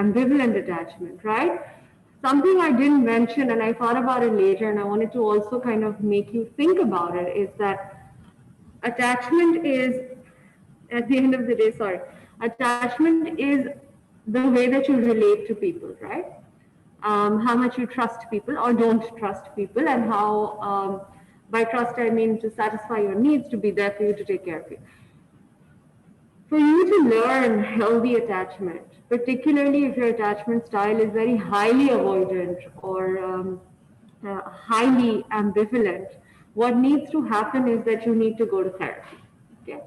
ambivalent attachment, right? Something I didn't mention and I thought about it later and I wanted to also kind of make you think about it is that attachment is, at the end of the day, sorry, attachment is the way that you relate to people, right? How much you trust people or don't trust people, and how, by trust, I mean to satisfy your needs, to be there for you, to take care of you. For you to learn healthy attachment, particularly if your attachment style is very highly avoidant or highly ambivalent, what needs to happen is that you need to go to therapy. Okay?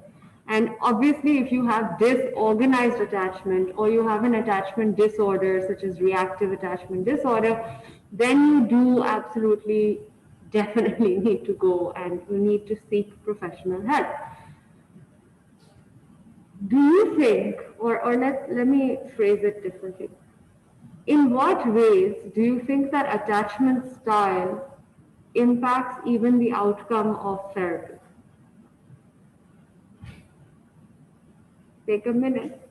And obviously, if you have disorganized attachment or you have an attachment disorder, such as reactive attachment disorder, then you do absolutely definitely need to go and you need to seek professional help. Do you think, or let me phrase it differently. In what ways do you think that attachment style impacts even the outcome of therapy? Take a minute.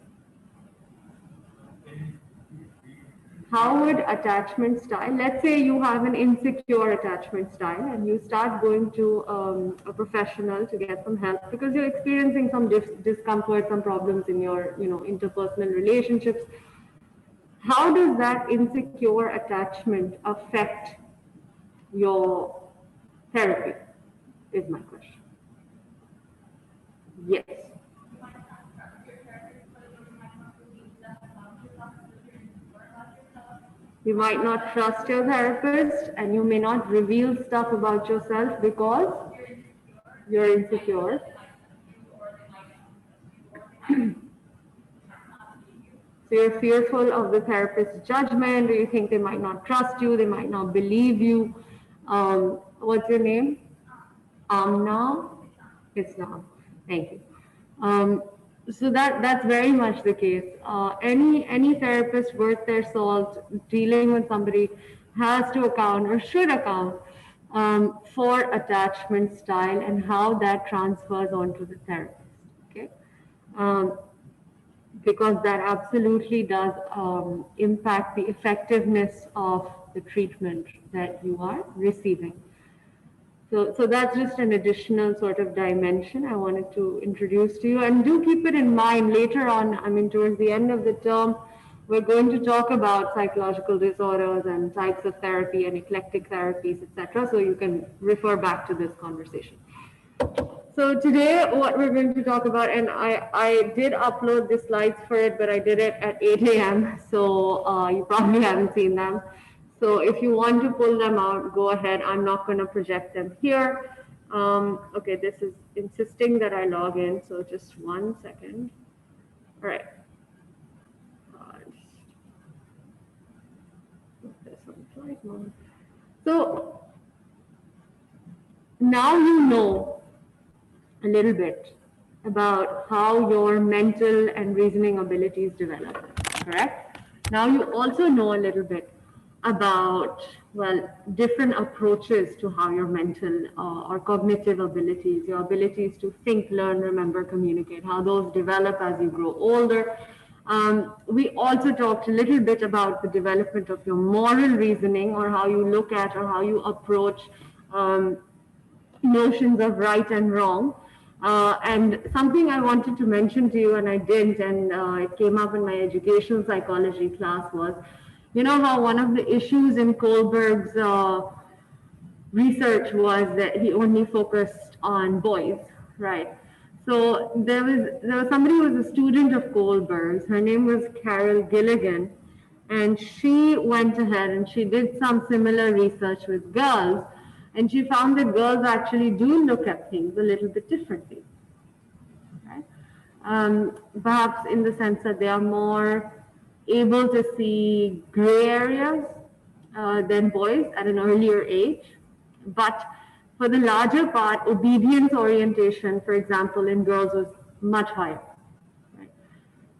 How would attachment style, let's say you have an insecure attachment style and you start going to a professional to get some help because you're experiencing some discomfort, some problems in your, interpersonal relationships. How does that insecure attachment affect your therapy? Is my question. Yes. You might not trust your therapist and you may not reveal stuff about yourself because you're insecure. So you're fearful of the therapist's judgment, or you think they might not trust you, they might not believe you. What's your name? Amna? Islam. Thank you. So that's very much the case. Any therapist worth their salt dealing with somebody has to account or should account for attachment style and how that transfers onto the therapist. Okay. Um, because that absolutely does impact the effectiveness of the treatment that you are receiving. So that's just an additional sort of dimension I wanted to introduce to you. And do keep it in mind later on, I mean, towards the end of the term, we're going to talk about psychological disorders and types of therapy and eclectic therapies, etc. So you can refer back to this conversation. So today what we're going to talk about, and I did upload the slides for it, but I did it at 8 a.m. So you probably haven't seen them. So if you want to pull them out, go ahead. I'm not going to project them here. Okay, this is insisting that I log in. So just 1 second. All right. Put this on flight mode. So now you know a little bit about how your mental and reasoning abilities develop, correct? Now you also know a little bit about, well, different approaches to how your mental or cognitive abilities, your abilities to think, learn, remember, communicate, how those develop as you grow older. We also talked a little bit about the development of your moral reasoning, or how you look at or how you approach notions of right and wrong. And something I wanted to mention to you, and I didn't, and it came up in my educational psychology class, was, you know how one of the issues in Kohlberg's research was that he only focused on boys, right? So there was somebody who was a student of Kohlberg's. Her name was Carol Gilligan, and she went ahead and she did some similar research with girls, and she found that girls actually do look at things a little bit differently. Okay? Perhaps in the sense that they are more able to see gray areas than boys at an earlier age. But for the larger part, obedience orientation, for example, in girls was much higher. Right?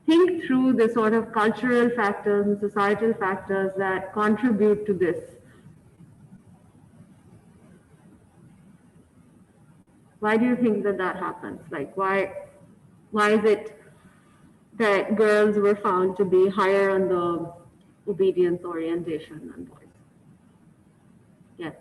Think through the sort of cultural factors and societal factors that contribute to this. Why do you think that happens? Like, why is it that girls were found to be higher on the obedience orientation than boys. Yes.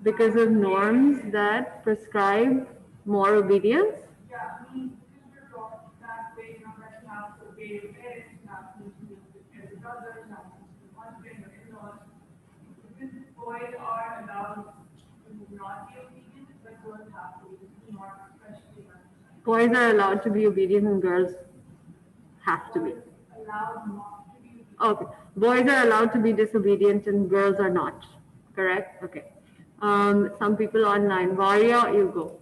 Because of norms that prescribe more obedience? Yeah, I mean, you're taught that way, that you have to obey your parents, you have to obey your brothers, you have to obey your husband, your in-laws. Because boys are allowed to not be obedient, but girls have to be not especially. Boys are allowed to be obedient and girls have to be. Allowed not to be obedient. Okay. Boys are allowed to be disobedient and girls are not. Correct? Okay. Some people online. Varia, you go.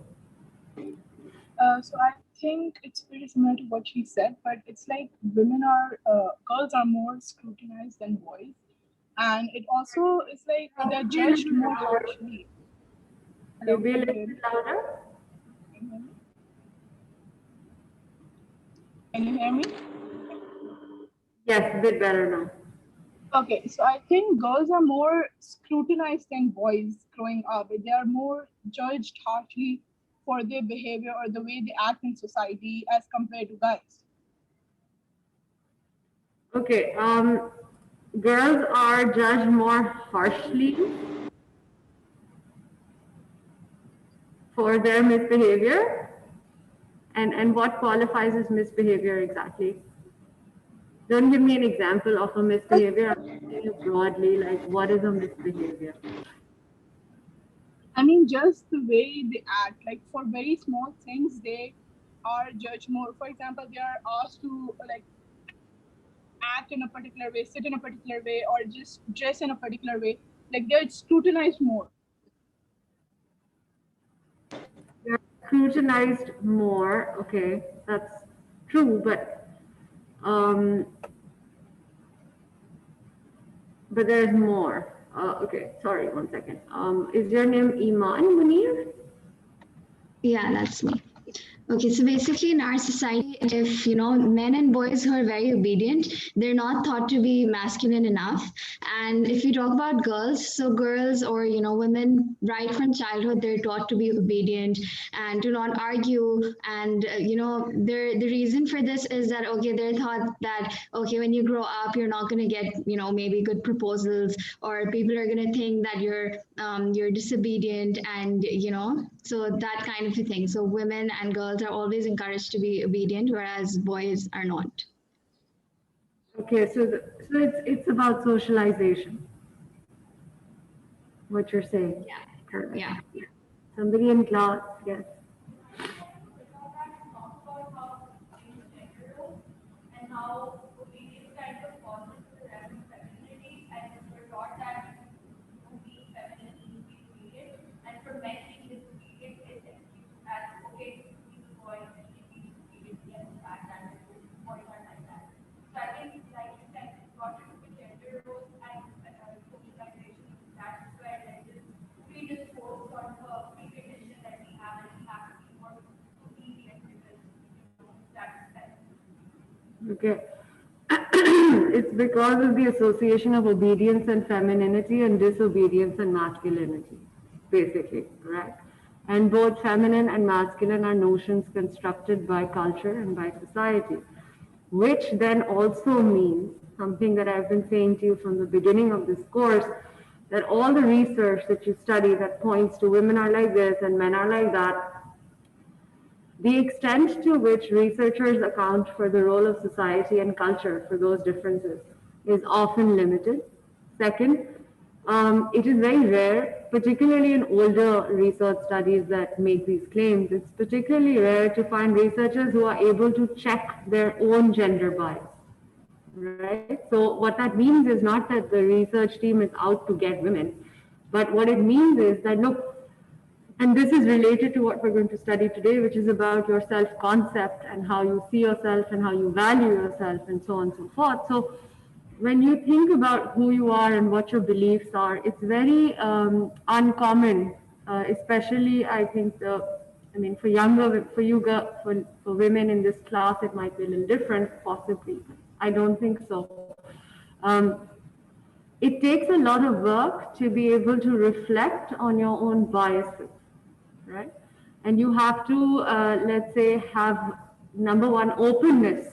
So I think it's pretty similar to what she said, but it's like girls are more scrutinized than boys, and it also is like they're Be a judged little more louder. harshly. You Hello, be a can you little hear bit me? louder. Can you hear me? Can you hear me? Yes, a bit better now. Okay, so I think girls are more scrutinized than boys growing up. They are more judged harshly for their behavior or the way they act in society as compared to guys. Okay. Girls are judged more harshly for their misbehavior. And what qualifies as misbehavior exactly? Don't give me an example of a misbehavior. I'm asking you broadly, like what is a misbehavior? I mean, just the way they act, like for very small things, they are judged more. For example, they are asked to like act in a particular way, sit in a particular way, or just dress in a particular way. Like they're scrutinized more. They're scrutinized more. Okay, that's true, um, but there's more. Okay, sorry, one second. Is your name Iman Munir? Yeah, that's me. Okay, so basically in our society, if men and boys who are very obedient, they're not thought to be masculine enough. And if you talk about girls, so girls or women, right from childhood, they're taught to be obedient and to not argue. And the reason for this is that okay, they're taught that okay, when you grow up, you're not going to get maybe good proposals, or people are going to think that you're disobedient, and so that kind of a thing. So women and girls are always encouraged to be obedient, whereas boys are not. Okay, so it's about socialization. What you're saying. Yeah. Correct. Yeah. Somebody in class, yes. And how obedience kind of causes the level of femininity, and we're taught that to be feminine means to be obedient, and for men being disobedient is excused as okay, he's a boy, and he can be disobedient, he understands that boys are like that. So I think, like you said, it's got to do with gender roles and socialization. That's where like this predisposed sort of a precondition that we have, and we have to be more obedient because that's okay. It's because of the association of obedience and femininity and disobedience and masculinity, basically, correct? And both feminine and masculine are notions constructed by culture and by society, which then also means something that I've been saying to you from the beginning of this course, that all the research that you study that points to women are like this and men are like that, the extent to which researchers account for the role of society and culture for those differences is often limited. Second, it is very rare, particularly in older research studies that make these claims, it's particularly rare to find researchers who are able to check their own gender bias. Right? So what that means is not that the research team is out to get women, but what it means is that look, and this is related to what we're going to study today, which is about your self concept and how you see yourself and how you value yourself and so on and so forth. So, when you think about who you are and what your beliefs are, it's very uncommon, especially I think I mean, for younger, for you, for women in this class, it might be a little different, possibly. I don't think so. It takes a lot of work to be able to reflect on your own biases, right? And you have to, let's say, have number one, openness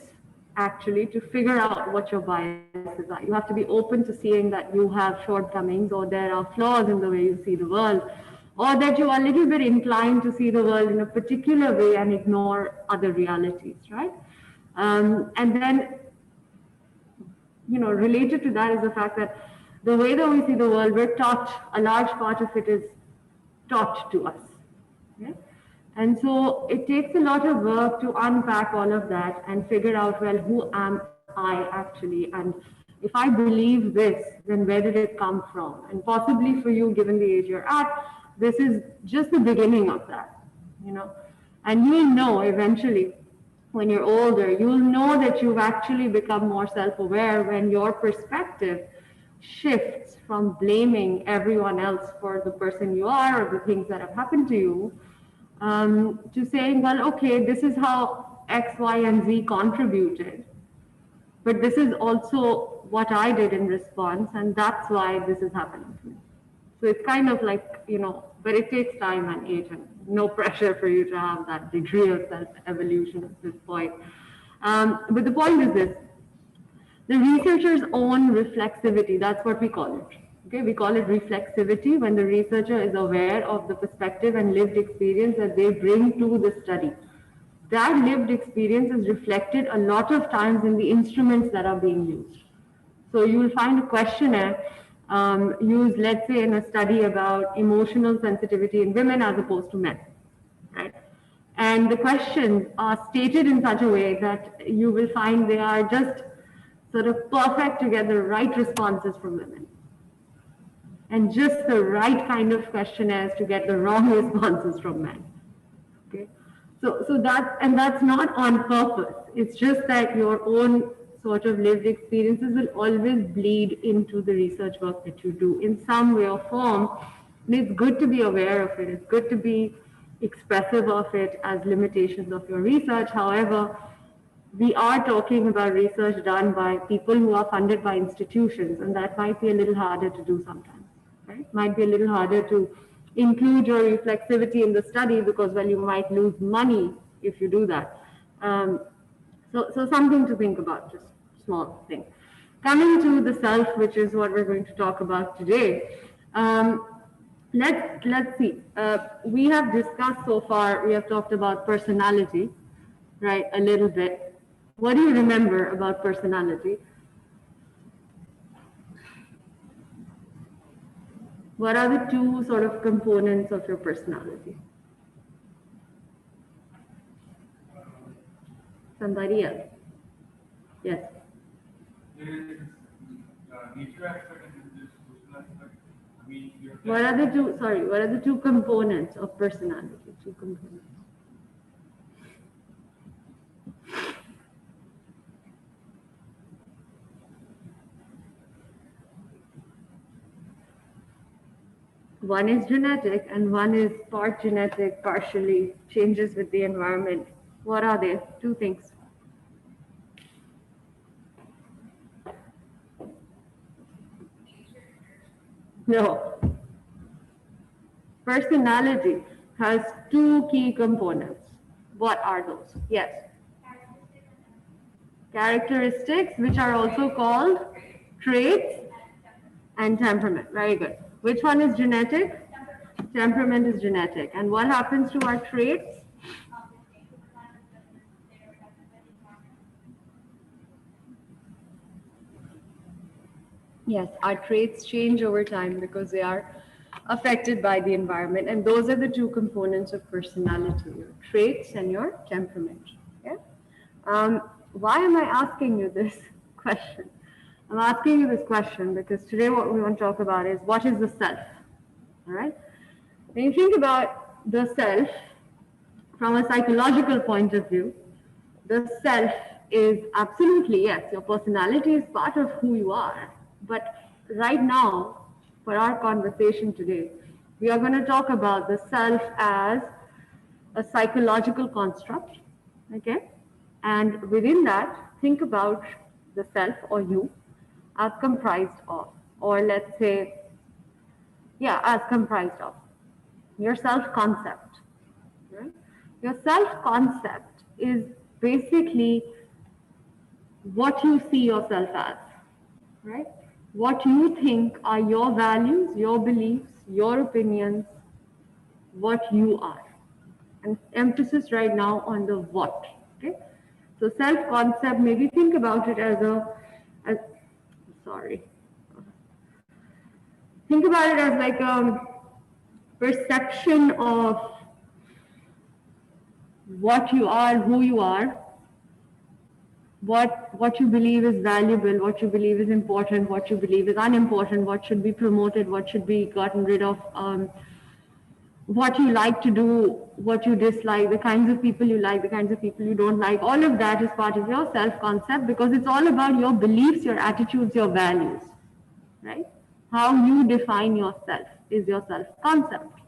actually to figure out what your biases are. You have to be open to seeing that you have shortcomings or there are flaws in the way you see the world, or that you are a little bit inclined to see the world in a particular way and ignore other realities, right? And then, related to that is the fact that the way that we see the world, we're taught, a large part of it is taught to us. Okay? And so it takes a lot of work to unpack all of that and figure out, well, who am I actually? And if I believe this, then where did it come from? And possibly for you, given the age you're at, this is just the beginning of that, you know. And you'll know eventually when you're older, you'll know that you've actually become more self-aware when your perspective shifts from blaming everyone else for the person you are or the things that have happened to you, to saying, well, okay, this is how X, Y, and Z contributed, but this is also what I did in response, and that's why this is happening to me. So it's kind of like, but it takes time and age, and no pressure for you to have that degree of self-evolution at this point. But the point is this: the researcher's own reflexivity, that's what we call it. Okay, we call it reflexivity when the researcher is aware of the perspective and lived experience that they bring to the study. That lived experience is reflected a lot of times in the instruments that are being used. So you will find a questionnaire used, let's say, in a study about emotional sensitivity in women as opposed to men, right? And the questions are stated in such a way that you will find they are just sort of perfect to get the right responses from women, and just the right kind of questionnaires to get the wrong responses from men. Okay, so that's not on purpose. It's just that your own sort of lived experiences will always bleed into the research work that you do in some way or form. And it's good to be aware of it. It's good to be expressive of it as limitations of your research. However, we are talking about research done by people who are funded by institutions, and that might be a little harder to do sometimes, right? Might be a little harder to include your reflexivity in the study because, well, you might lose money if you do that. So something to think about, just small thing. Coming to the self, which is what we're going to talk about today. Let's see. We have discussed so far. We have talked about personality, right? A little bit. What do you remember about personality? What are the two sort of components of your personality? Somebody else? Yes. There is nature aspect and there is social aspect. I mean, what are the two components of personality? Two components. One is genetic and one is part genetic, partially changes with the environment. What are they? Two things. No. Personality has two key components. What are those? Yes. Characteristics, which are also called traits, and temperament. Very good. Which one is genetic? Temperament is genetic. And what happens to our traits? Yes, our traits change over time because they are affected by the environment. And those are the two components of personality, your traits and your temperament. Yeah? Why am I asking you this question? I'm asking you this question because today what we want to talk about is what is the self? All right? When you think about the self from a psychological point of view, the self is absolutely, yes, your personality is part of who you are. But right now, for our conversation today, we are going to talk about the self as a psychological construct, okay? And within that, think about the self or you as comprised of, or let's say, yeah, as comprised of your self-concept, right? Your self-concept is basically what you see yourself as, right? What you think are your values, your beliefs, your opinions, what you are. And emphasis right now on the what, okay? So self-concept, maybe think about it as sorry. Think about it as like a perception of what you are, who you are, what you believe is valuable, what you believe is important, what you believe is unimportant, what should be promoted, what should be gotten rid of, what you like to do, what you dislike, the kinds of people you like, the kinds of people you don't like. All of that is part of your self-concept because it's all about your beliefs, your attitudes, your values, right? How you define yourself is your self-concept.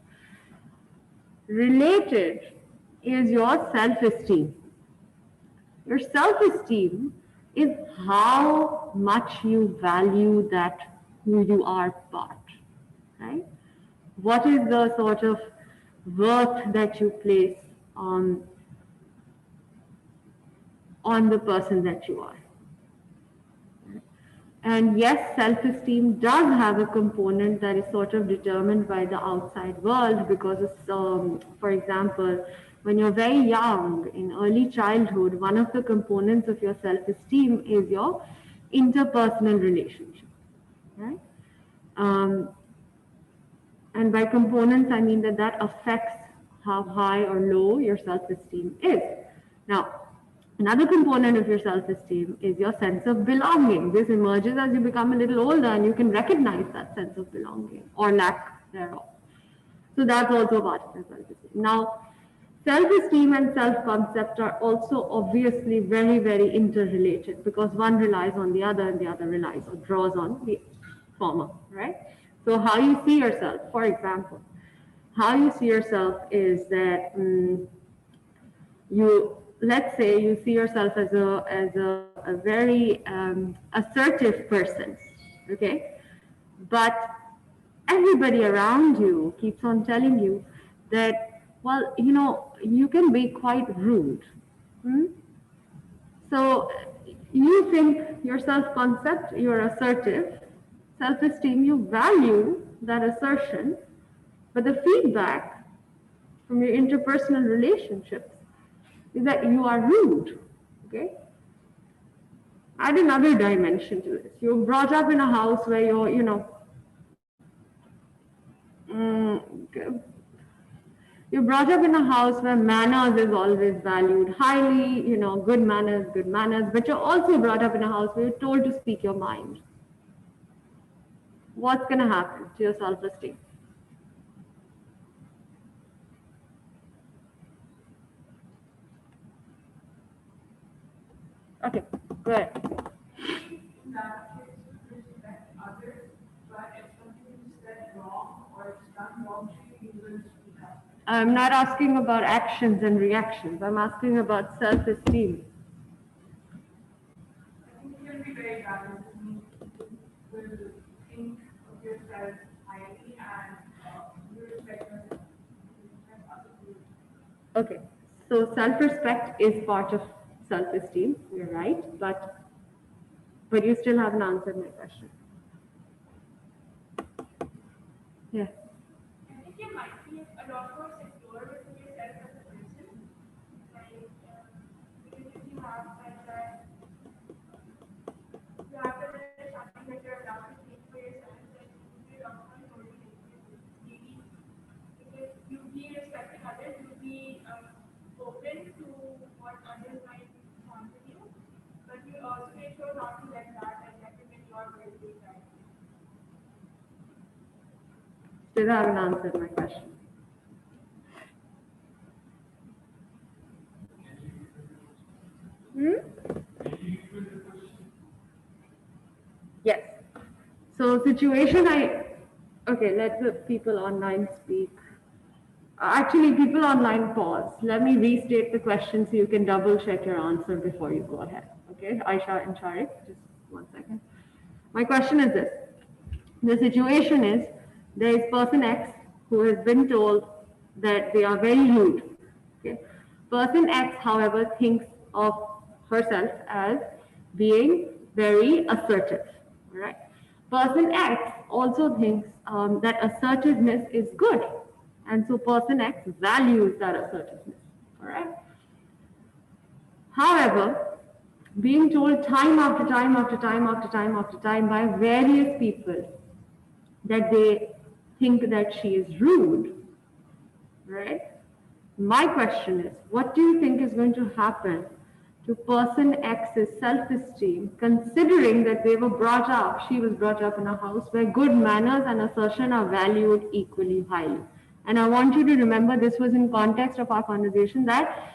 Related is your self-esteem. Your self-esteem is how much you value that who you are part, right? What is the sort of worth that you place on the person that you are? And yes, self-esteem does have a component that is sort of determined by the outside world because, it's, for example, when you're very young, in early childhood, one of the components of your self-esteem is your interpersonal relationship, right? Um, and by components, I mean that affects how high or low your self-esteem is. Now, another component of your self-esteem is your sense of belonging. This emerges as you become a little older and you can recognize that sense of belonging or lack thereof. So that's also part of your self-esteem. Now, self-esteem and self-concept are also obviously very, very interrelated because one relies on the other and the other relies or draws on the former, right? So how you see yourself, for example, how you see yourself is that you, let's say you see yourself as a very assertive person, okay? But everybody around you keeps on telling you that, well, you know, you can be quite rude. Hmm? So you think your self-concept, you're assertive, self-esteem, you value that assertion, but the feedback from your interpersonal relationships is that you are rude, okay? Add another dimension to this. You're brought up in a house where you're, you know, you're brought up in a house where manners is always valued highly, you know, good manners, but you're also brought up in a house where you're told to speak your mind. What's going to happen to your self-esteem? Okay, go ahead. In that case, respect others, but if something is said wrong or it's done wrong to you, you will speak up. I'm not asking about actions and reactions. I'm asking about self-esteem. I think you will be very balanced. You will think of yourself highly and you respect others. You respect other people. Okay, so self-respect is part of self-esteem. You're right, but you still haven't answered my question. Yeah. I think you might be a lot more secure with yourself as a person. Like, because if you have like that, you have that understanding that you're allowed to think for yourself, then you will be a lot more motivated. Maybe because you be respecting others, you be open to what others might want with you, but you also make sure not to let that affect you when you are very big time. Still haven't answered my question. Hmm? Yes. So situation okay, let the people online speak. Actually, people online pause. Let me restate the question so you can double check your answer before you go ahead. Okay, Aisha and Tariq, just 1 second. My question is this. The situation is there is person X who has been told that they are very rude. Okay. Person X, however, thinks of herself as being very assertive, right? Person X also thinks that assertiveness is good, and so person X values that assertiveness, all right? However, being told time after time after time after time after time by various people that they think that she is rude, right? My question is, what do you think is going to happen to person X's self-esteem, considering that they were brought up, she was brought up in a house where good manners and assertion are valued equally highly. And I want you to remember this was in context of our conversation that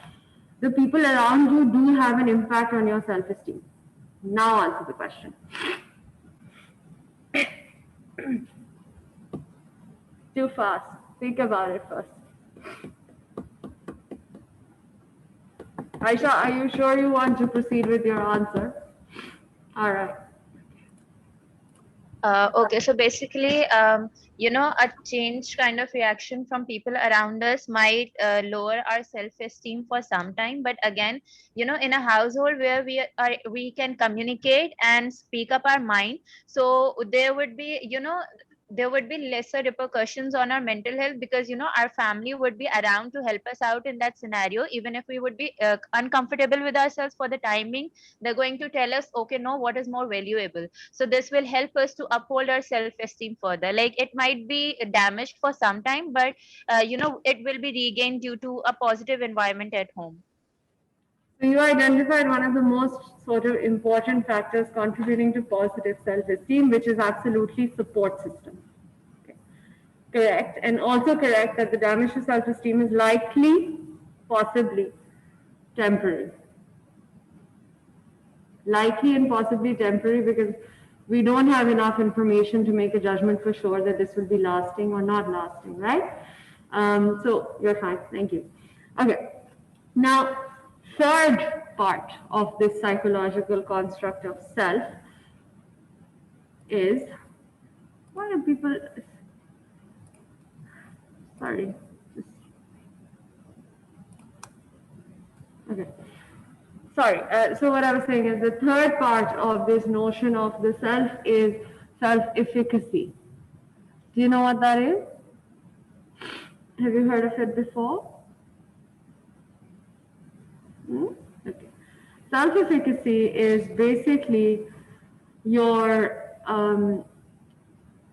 the people around you do have an impact on your self-esteem. Now answer the question. Too fast. Think about it first. Aisha, are you sure you want to proceed with your answer? All right. Okay, so basically, a change kind of reaction from people around us might lower our self-esteem for some time. But again, in a household where we can communicate and speak up our mind, so there would be lesser repercussions on our mental health, because our family would be around to help us out in that scenario. Even if we would be uncomfortable with ourselves for the timing, they're going to tell us, okay, no, what is more valuable. So this will help us to uphold our self-esteem further. Like, it might be damaged for some time, but it will be regained due to a positive environment at home. So you identified one of the most sort of important factors contributing to positive self-esteem, which is absolutely support system. Okay. Correct. And also correct that the damage to self-esteem is likely, possibly, temporary. Likely and possibly temporary, because we don't have enough information to make a judgment for sure that this will be lasting or not lasting, right? So you're fine. Thank you. Okay. Now, third part of this psychological construct of self is, why do people, sorry, okay. Sorry, so what I was saying is the third part of this notion of the self is self-efficacy. Do you know what that is? Have you heard of it before? Hmm? Okay. Self-efficacy is basically your,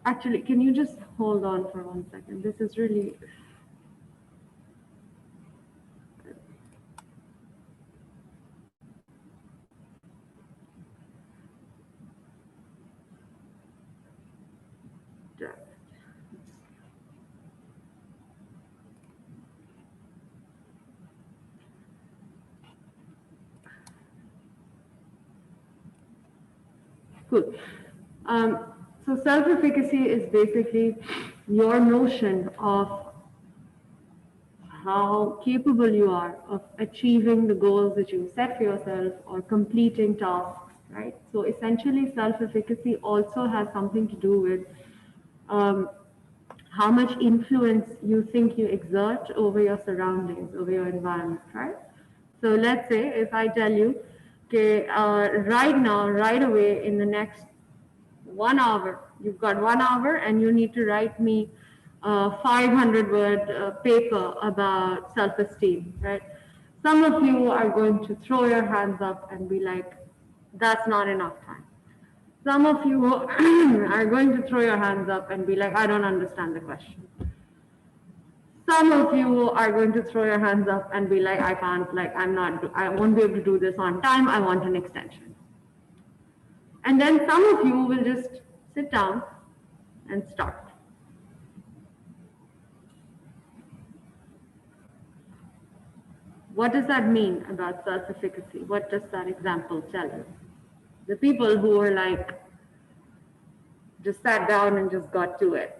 actually, can you just hold on for 1 second? This is really, cool. So self-efficacy is basically your notion of how capable you are of achieving the goals that you set for yourself or completing tasks, right? So essentially, self-efficacy also has something to do with how much influence you think you exert over your surroundings, over your environment, right? So let's say if I tell you, okay, right now, right away, in the next 1 hour, you've got 1 hour and you need to write me a 500-word paper about self-esteem, right? Some of you are going to throw your hands up and be like, that's not enough time. Some of you are going to throw your hands up and be like, I don't understand the question. Some of you are going to throw your hands up and be like, I can't, like, I won't be able to do this on time. I want an extension. And then some of you will just sit down and start. What does that mean about self-efficacy? What does that example tell you? The people who were like, just sat down and just got to it.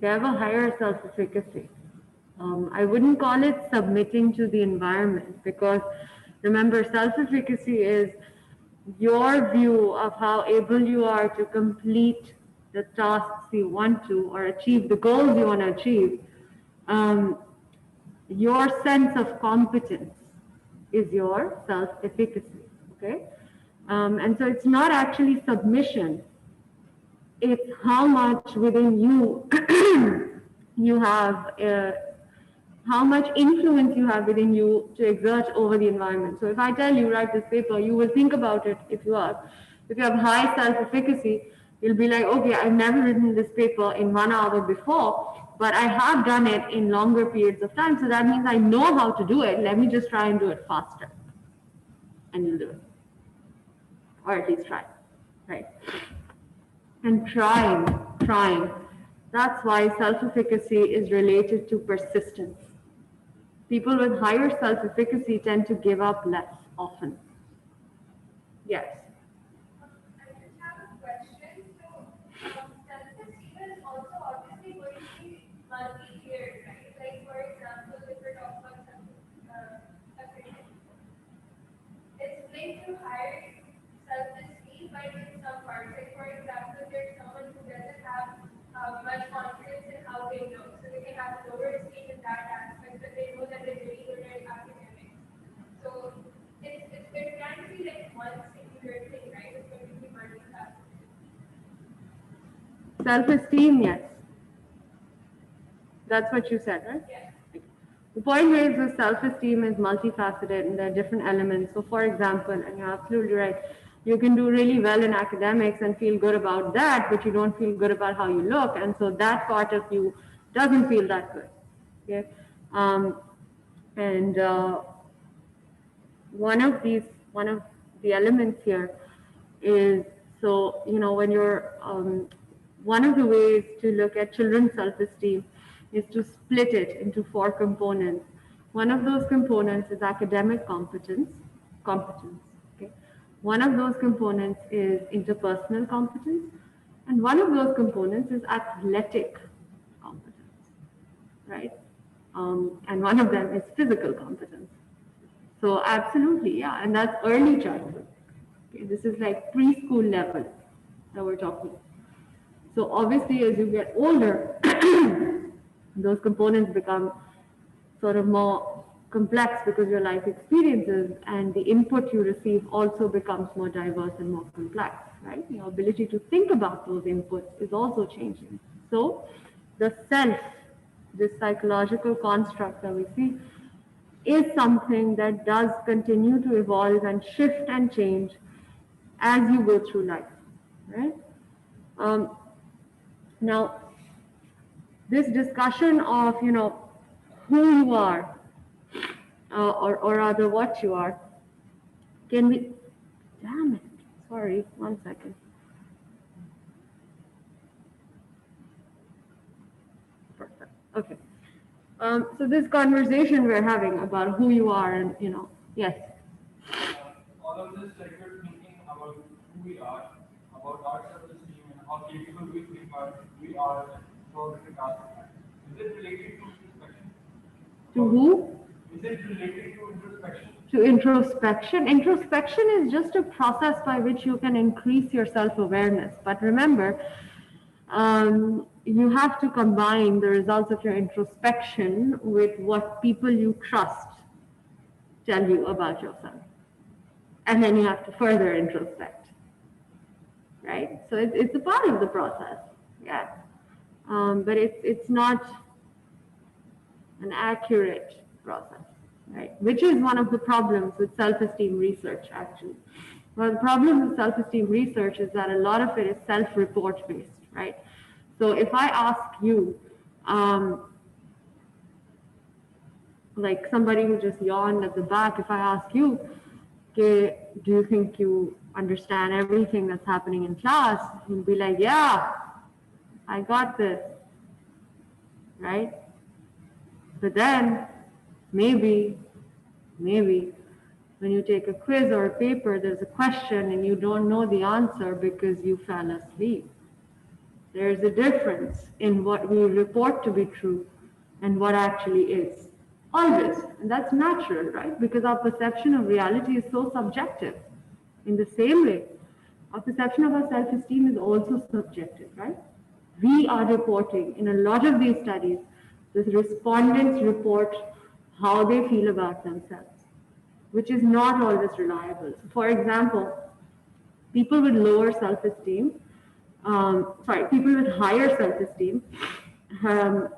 They have a higher self-efficacy. I wouldn't call it submitting to the environment, because Remember, self-efficacy is your view of how able you are to complete the tasks you want to or achieve the goals you want to achieve. Um, your sense of competence is your self-efficacy, okay? And so it's not actually submission, it's how much within you you have how much influence you have within you to exert over the environment. So if I tell you write this paper, you will think about it. If you have high self-efficacy, you'll be like, okay, I've never written this paper in 1 hour before, but I have done it in longer periods of time. So that means I know how to do it. Let me just try and do it faster, and you'll do it, or at least try, right? And trying. That's why self-efficacy is related to persistence. People with higher self-efficacy tend to give up less often. Yes. I just have a question. So, self-esteem is also obviously going to be multi-tiered, right? Like, for example, if we're talking about efficacy, it's linked to higher self-esteem, but in some parts, like for example, there's someone who doesn't have much confidence in how they look, so they can have lower esteem in that aspect, but they know that they're really good at academics. So it can't be like one singular thing, right? It's going to be multifaceted. Self-esteem, yes. That's what you said, right? Yeah. The point is the self-esteem is multifaceted and there are different elements. So for example, and you're absolutely right, you can do really well in academics and feel good about that, but you don't feel good about how you look. And so that part of you doesn't feel that good. Okay? And one of the elements here is, so when you're one of the ways to look at children's self-esteem is to split it into 4 components. One of those components is academic competence, okay? One of those components is interpersonal competence, and one of those components is athletic competence, right? And one of them is physical competence. So absolutely, yeah, and that's early childhood. Okay, this is like preschool level that we're talking. So obviously, as you get older, those components become sort of more complex because your life experiences and the input you receive also becomes more diverse and more complex, right? Your ability to think about those inputs is also changing. So the self, this psychological construct that we see, is something that does continue to evolve and shift and change as you go through life, right? Um, Now, this discussion of who you are, or rather what you are, can be. Damn it! Sorry, 1 second. Perfect. Okay. So this conversation we're having about who you are, and yes. All of this, like we're thinking about who we are, about our self-esteem, and how capable we think we are for different tasks. Is it related to introspection? To who? Is it related to introspection? To introspection. Introspection is just a process by which you can increase your self-awareness. But remember, you have to combine the results of your introspection with what people you trust tell you about yourself. And then you have to further introspect, right? So it's a part of the process, yeah. But it's not an accurate process, right? Which is one of the problems with self-esteem research, actually. Well, the problem with self-esteem research is that a lot of it is self-report based, right? So if I ask you, like somebody who just yawned at the back, if I ask you, okay, do you think you understand everything that's happening in class? You'll be like, yeah, I got this, right? But then maybe when you take a quiz or a paper, there's a question and you don't know the answer because you fell asleep. There's a difference in what we report to be true and what actually is. Always. And that's natural, right? Because our perception of reality is so subjective. In the same way, our perception of our self-esteem is also subjective, right? We are reporting in a lot of these studies, the respondents report how they feel about themselves, which is not always reliable. So for example, people with lower self-esteem, people with higher self-esteem, um,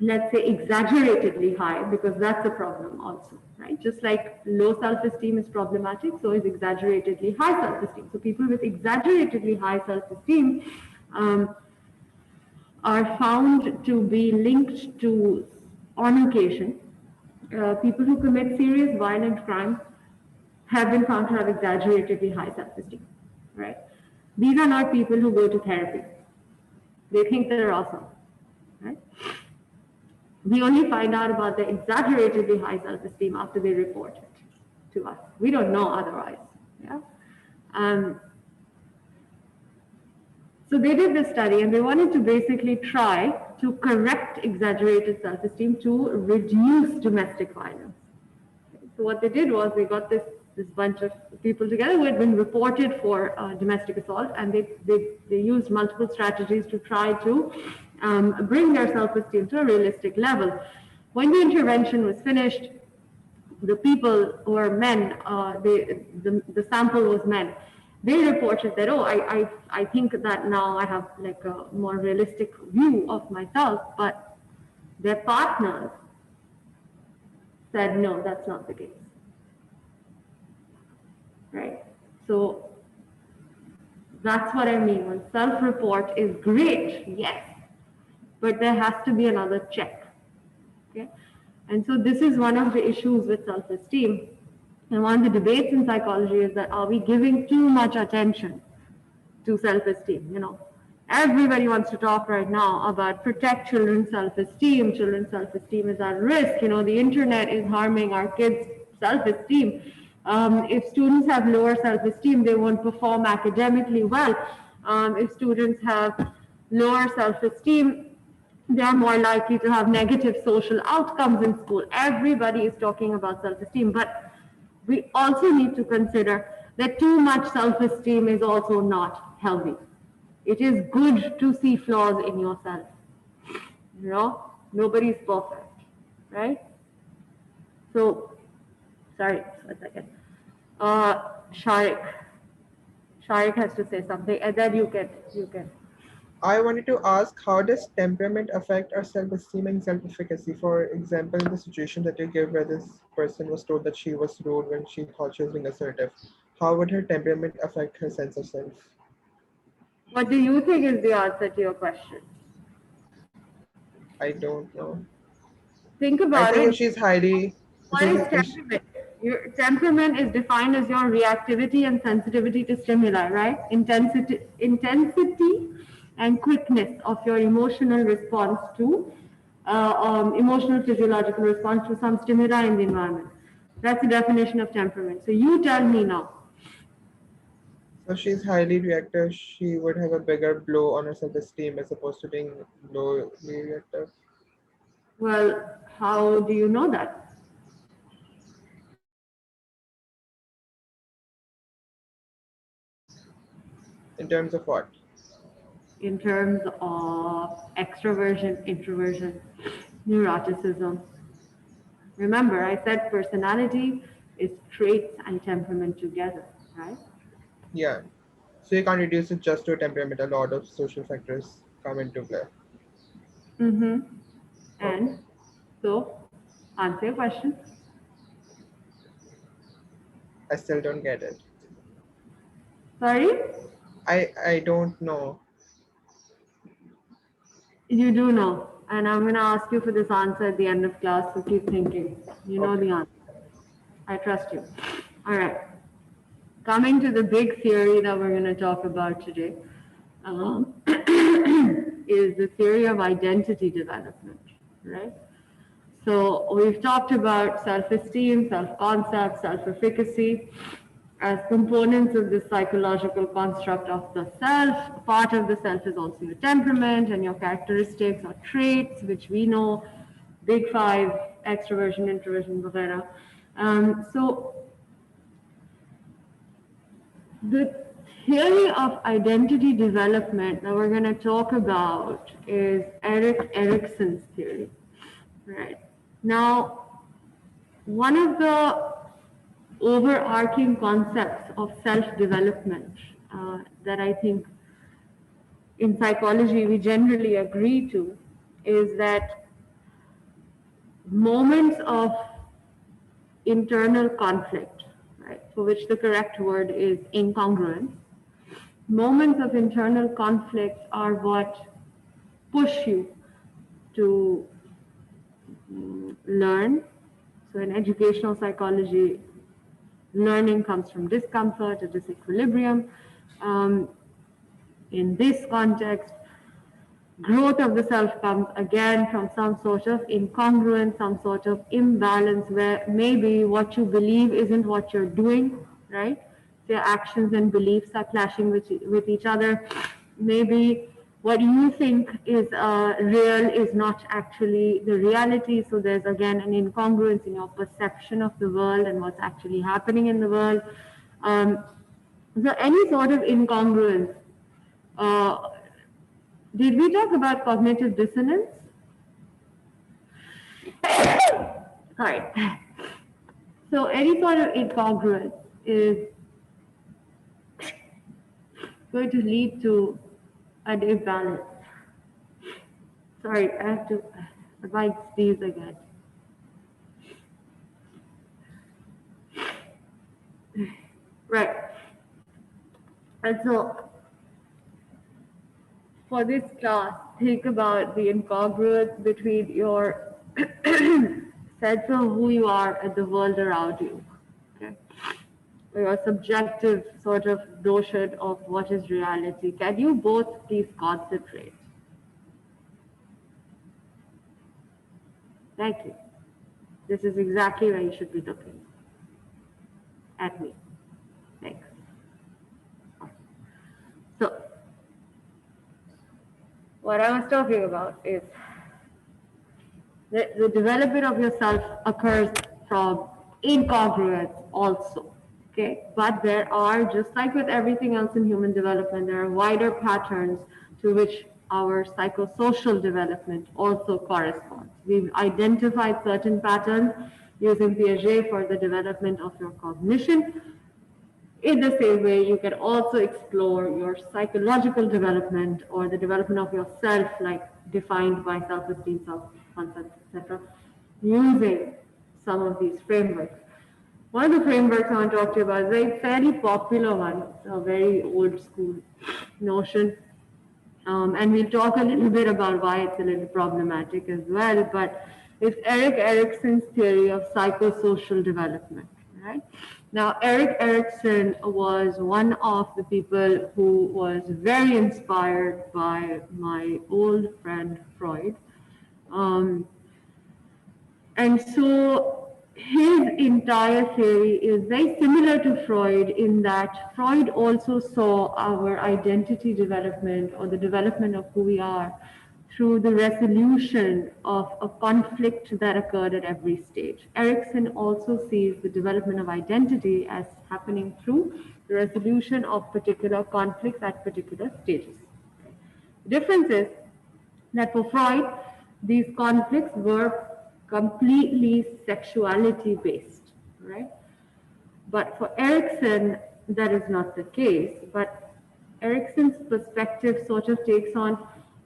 let's say exaggeratedly high, because that's a problem also, right? Just like low self-esteem is problematic, so is exaggeratedly high self-esteem. So people with exaggeratedly high self-esteem are found to be linked to, on occasion, people who commit serious violent crime have been found to have exaggeratedly high self-esteem, right? These are not people who go to therapy. They think they're awesome, right? We only find out about the exaggeratedly high self-esteem after they report it to us. We don't know otherwise. Yeah. Um, so they did this study and they wanted to basically try to correct exaggerated self-esteem to reduce domestic violence. So what they did was they got this bunch of people together who had been reported for domestic assault, and they used multiple strategies to try to bring their self-esteem to a realistic level. When the intervention was finished, the people who were men, the sample was men. They reported that, oh, I think that now I have like a more realistic view of myself, but their partners said, no, that's not the case. Right? So that's what I mean. When self-report is great, yes, but there has to be another check. Okay? And so this is one of the issues with self-esteem. And one of the debates in psychology is that are we giving too much attention to self-esteem? You know, everybody wants to talk right now about protect children's self-esteem. Children's self-esteem is at risk. You know, the internet is harming our kids' self-esteem. If students have lower self-esteem, they won't perform academically well. If students have lower self-esteem, they are more likely to have negative social outcomes in school. Everybody is talking about self-esteem, but we also need to consider that too much self-esteem is also not healthy. It is good to see flaws in yourself. You know, nobody's perfect, right? So, sorry, a second. Sharik. Sharik has to say something, and then you can. I wanted to ask, how does temperament affect our self-esteem and self-efficacy? For example, in the situation that you gave where this person was told that she was rude when she thought she was being assertive, how would her temperament affect her sense of self? What do you think is the answer to your question? I don't know. Think I about think if it. she's highly, What is temperament? Your temperament is defined as your reactivity and sensitivity to stimuli, right? Intensity and quickness of your emotional response to emotional physiological response to some stimuli in the environment. That's the definition of temperament. So you tell me now. so she's highly reactive, she would have a bigger blow on her self-esteem as opposed to being lowly reactive. Well, how do you know that? In terms of what? In terms of extroversion, introversion, neuroticism. Remember, I said personality is traits and temperament together, right? Yeah. So you can't reduce it just to a temperament. A lot of social factors come into play. Mm-hmm. Okay. And so, answer your question. I still don't get it. Sorry? I don't know. You do know. And I'm going to ask you for this answer at the end of class, so keep thinking. You know Okay. the answer. I trust you. All right. Coming to the big theory that we're going to talk about today is the theory of identity development, right? So we've talked about self-esteem, self-concept, self-efficacy as components of the psychological construct of the self. Part of the self is also your temperament and your characteristics or traits, which we know big five, extroversion, introversion, etc. So the theory of identity development that we're going to talk about is Erik Erikson's theory. Right. Now, one of the overarching concepts of self-development that I think in psychology we generally agree to is that moments of internal conflict, right, for which the correct word is incongruence, moments of internal conflict are what push you to learn. So in educational psychology, learning comes from discomfort or disequilibrium. In this context, growth of the self comes again from some sort of incongruence, some sort of imbalance where maybe what you believe isn't what you're doing, right? So your actions and beliefs are clashing with each other. Maybe what you think is real is not actually the reality. So there's again an incongruence in your perception of the world and what's actually happening in the world. So any sort of incongruence. Did we talk about cognitive dissonance? Sorry. So any sort of incongruence is going to lead to an imbalance. Sorry, I might sneeze again. Right. And so for this class, think about the incongruence between your sense of who you are and the world around you. Okay? Your subjective sort of notion of what is reality. Can you both please concentrate? Thank you. This is exactly where you should be looking at me. Thanks. So, what I was talking about is the development of yourself occurs from incongruence also. Okay, but there are, just like with everything else in human development, there are wider patterns to which our psychosocial development also corresponds. We've identified certain patterns using Piaget for the development of your cognition. In the same way, you can also explore your psychological development or the development of yourself, like defined by self-esteem, self-concept, etc., using some of these frameworks. One of the frameworks I want to talk to you about is a fairly popular one. It's a very old school notion. And we'll talk a little bit about why it's a little problematic as well. But it's Erik Erikson's theory of psychosocial development, right? Now, Erik Erikson was one of the people who was very inspired by my old friend Freud. And so his entire theory is very similar to Freud in that Freud also saw our identity development or the development of who we are through the resolution of a conflict that occurred at every stage. Erikson also sees the development of identity as happening through the resolution of particular conflicts at particular stages. The difference is that for Freud, these conflicts were completely sexuality based, right? But for Erikson, that is not the case. But Erikson's perspective sort of takes on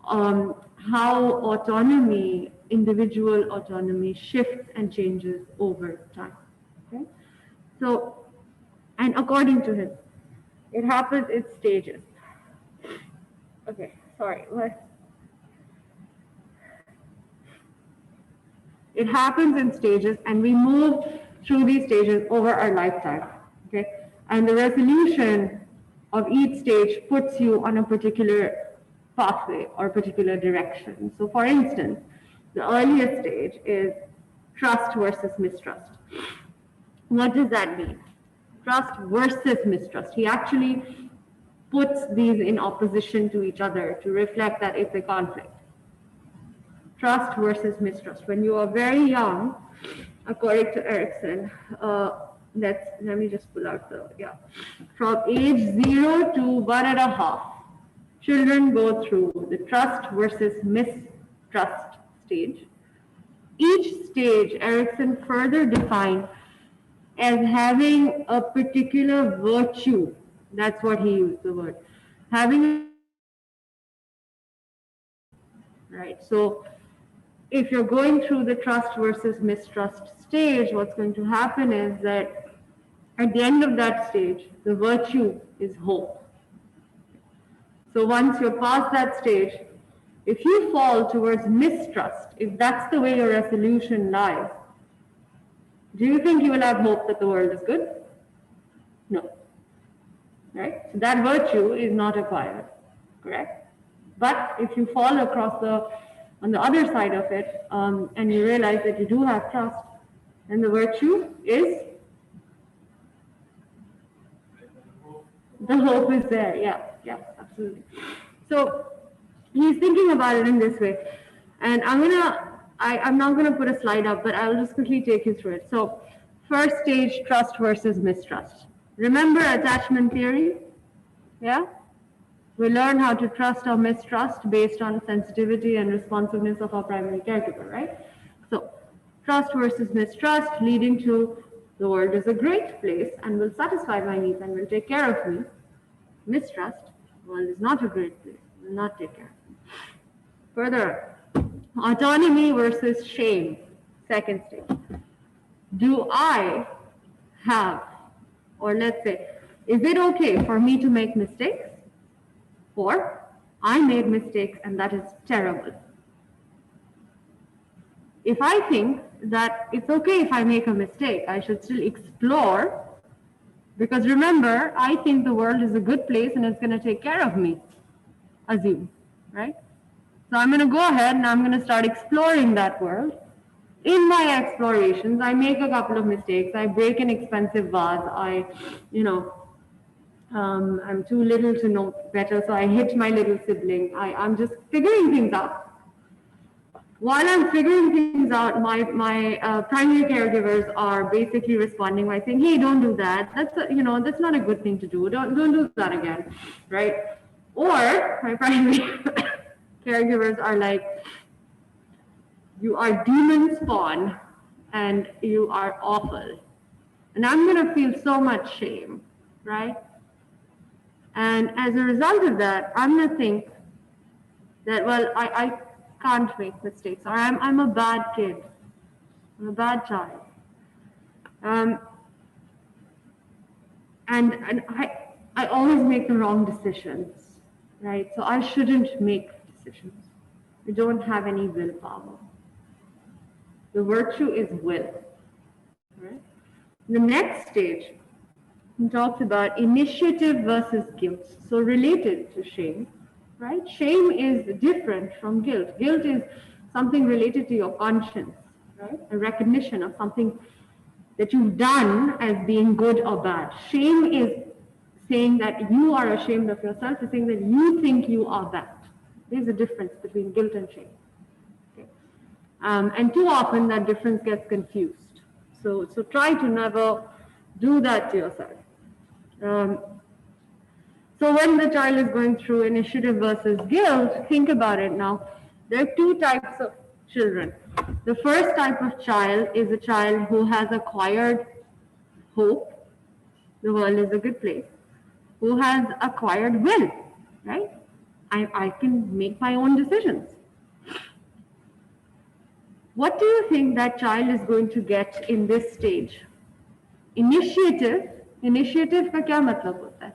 how autonomy, individual autonomy, shifts and changes over time. Okay? So, and according to him, it happens in stages. Okay, sorry, what? It happens in stages, and we move through these stages over our lifetime. Okay, and the resolution of each stage puts you on a particular pathway or particular direction. So, for instance, the earliest stage is trust versus mistrust. What does that mean? Trust versus mistrust. He actually puts these in opposition to each other to reflect that it's a conflict. trust versus mistrust. When you are very young, according to Erickson, let me just pull out from age 0 to 1.5, children go through the trust versus mistrust stage. Each stage, Erickson further defined as having a particular virtue. That's what he used the word. Having right. So if you're going through the trust versus mistrust stage, what's going to happen is that at the end of that stage, the virtue is hope. So once you're past that stage, if you fall towards mistrust, if that's the way your resolution lies, do you think you will have hope that the world is good? No. Right? So that virtue is not acquired, correct? But if you fall across on the other side of it, and you realize that you do have trust, then the virtue is, the hope is there. Yeah, absolutely. So he's thinking about it in this way. And I'm not gonna put a slide up, but I'll just quickly take you through it. So first stage, trust versus mistrust. Remember attachment theory? Yeah? We learn how to trust or mistrust based on sensitivity and responsiveness of our primary caregiver, right? So trust versus mistrust leading to the world is a great place and will satisfy my needs and will take care of me. Mistrust, the world is not a great place, will not take care of me. Further, autonomy versus shame, second stage. Do I have, or let's say, is it okay for me to make mistakes? Or I made mistakes and that is terrible. If I think that it's okay if I make a mistake, I should still explore, because remember, I think the world is a good place and it's going to take care of me, assume, right? So I'm going to go ahead and I'm going to start exploring that world. In my explorations, I make a couple of mistakes. I break an expensive vase. I'm too little to know better, so I hit my little sibling. I'm just figuring things out. While I'm figuring things out, my primary caregivers are basically responding by saying, "Hey, don't do that. That's not a good thing to do. Don't do that again, right?" Or my primary caregivers are like, "You are demon spawn, and you are awful," and I'm gonna feel so much shame, right? And as a result of that, I'm going to think that, well, I can't make mistakes, or I'm a bad kid, I'm a bad child. And I always make the wrong decisions, right? So I shouldn't make decisions. We don't have any willpower. The virtue is will, right? The next stage, we talked about initiative versus guilt. So related to shame, right? Shame is different from guilt. Guilt is something related to your conscience, right? A recognition of something that you've done as being good or bad. Shame is saying that you are ashamed of yourself, is saying that you think you are bad. There's a difference between guilt and shame. Okay? And too often that difference gets confused. So try to never do that to yourself. So when the child is going through initiative versus guilt, think about it now. There are two types of children. The first type of child is a child who has acquired hope, the world is a good place, who has acquired will, right? I can make my own decisions. What do you think that child is going to get in this stage? Initiative. Initiative का क्या मतलब होता है?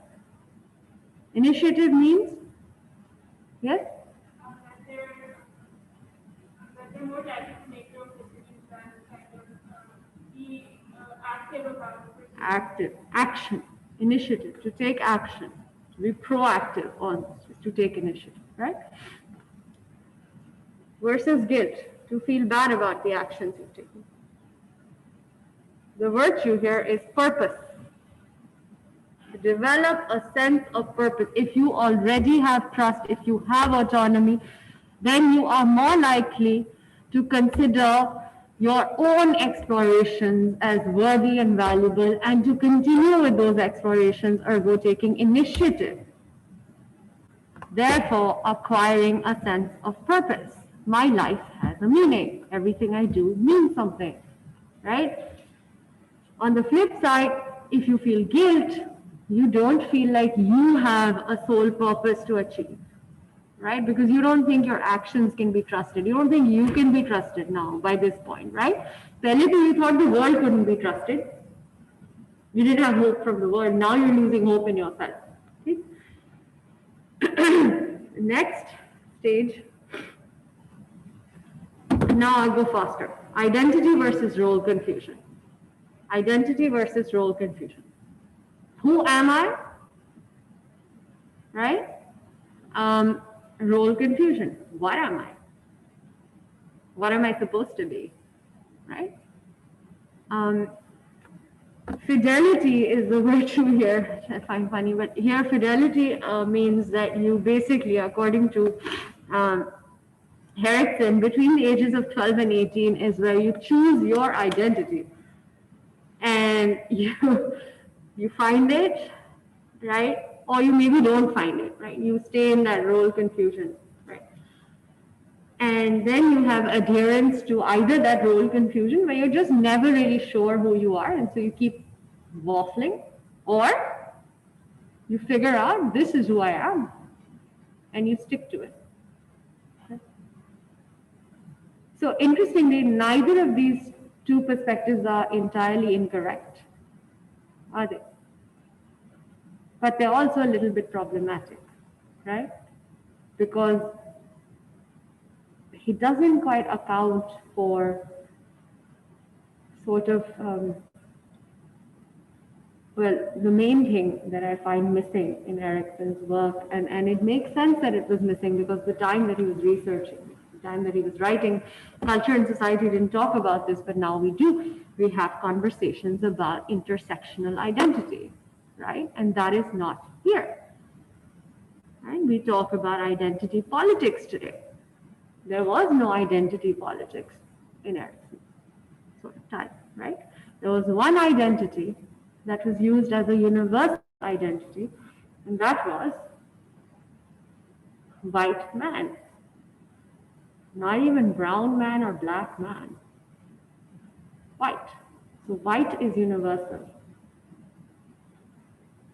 Initiative means, yes? That they're more likely to make their own decisions than kind of be active about it. Active, action, initiative, to take action, to be proactive on, to take initiative, right? Versus guilt, to feel bad about the actions you've taken. The virtue here is purpose. To develop a sense of purpose. If you already have trust, if you have autonomy, then you are more likely to consider your own explorations as worthy and valuable, and to continue with those explorations, ergo taking initiative. Therefore, acquiring a sense of purpose. My life has a meaning. Everything I do means something, right? On the flip side, if you feel guilt, you don't feel like you have a sole purpose to achieve, right? Because you don't think your actions can be trusted. You don't think you can be trusted now by this point, right? Pehle to you thought the world couldn't be trusted. You didn't have hope from the world. Now you're losing hope in yourself. Okay? Next stage. Now I'll go faster. Identity versus role confusion. Identity versus role confusion. Who am I? Right? Role confusion. What am I? What am I supposed to be? Right? Fidelity is the virtue here, which I find funny, but here fidelity means that you basically, according to Erickson, between the ages of 12 and 18 is where you choose your identity. And you find it, right? Or you maybe don't find it, right? You stay in that role confusion, right? And then you have adherence to either that role confusion where you're just never really sure who you are, and so you keep waffling, or you figure out this is who I am and you stick to it. So interestingly, neither of these two perspectives are entirely incorrect, are they? But they're also a little bit problematic, right? Because he doesn't quite account for sort of, well, the main thing that I find missing in Erickson's work, and it makes sense that it was missing because the time that he was researching, the time that he was writing, culture and society didn't talk about this, but now we do. We have conversations about intersectional identity, right? And that is not here. Right? We talk about identity politics today. There was no identity politics in Erickson's sort of time, right? There was one identity that was used as a universal identity, and that was white man. Not even brown man or black man. White. So white is universal.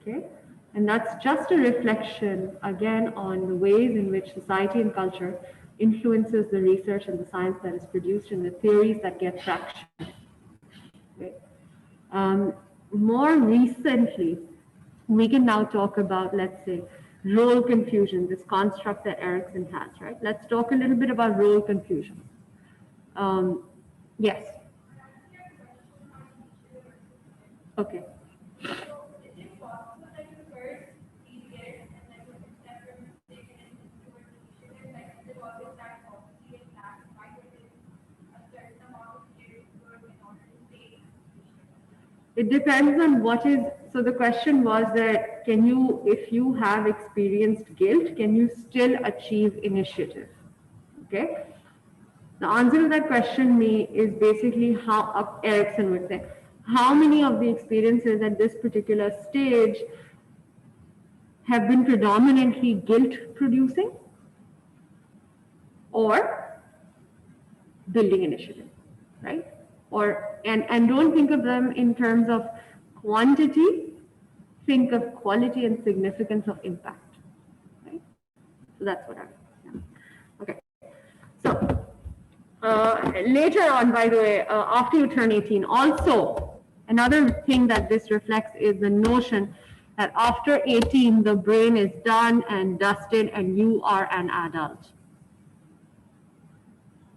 Okay? And that's just a reflection, again, on the ways in which society and culture influences the research and the science that is produced and the theories that get traction. Okay? More recently, we can now talk about, let's say, role confusion, this construct that Erickson has, right? Let's talk a little bit about role confusion. Yes. Okay. It depends on what is, so the question was that can you, if you have experienced guilt, can you still achieve initiative? Okay. The answer to that question is basically how Erickson would say, how many of the experiences at this particular stage have been predominantly guilt producing or building initiative, right? Or and don't think of them in terms of quantity, think of quality and significance of impact, right? So that's what okay. So later on, by the way, after you turn 18, also another thing that this reflects is the notion that after 18, the brain is done and dusted and you are an adult.